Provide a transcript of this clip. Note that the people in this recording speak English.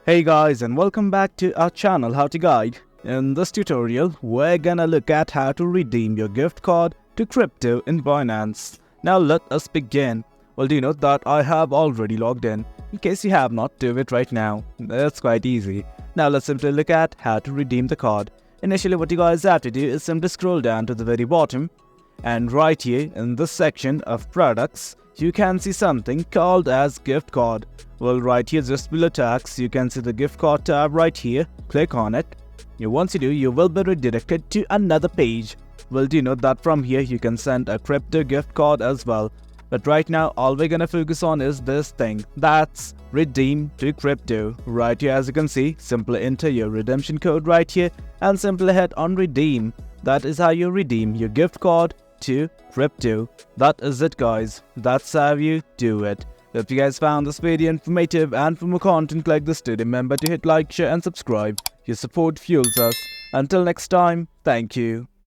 Hey guys, and welcome back to our channel How to Guide. In this tutorial, we're gonna look at how to redeem your gift card to crypto in Binance. Now let us begin. Well, do you know that I have already logged in? In case you have not, do it right now. That's quite easy. Now let's simply look at how to redeem the card. Initially, what you guys have to do is simply scroll down to the very bottom, and right here in this section of products, you can see something called as gift card. Well, right here just below tax, you can see the gift card tab right here. Click on it. Once you do, you will be redirected to another page. Well, do you know that from here you can send a crypto gift card as well. But right now, all we're gonna focus on is this thing. That's redeem to crypto. Right here, as you can see, simply enter your redemption code right here and simply hit on redeem. That is how you redeem your gift card to crypto. That is it, guys. That's how you do it. If you guys found this video informative and for more content like this, do remember to hit like, share and subscribe. Your support fuels us. Until next time, thank you.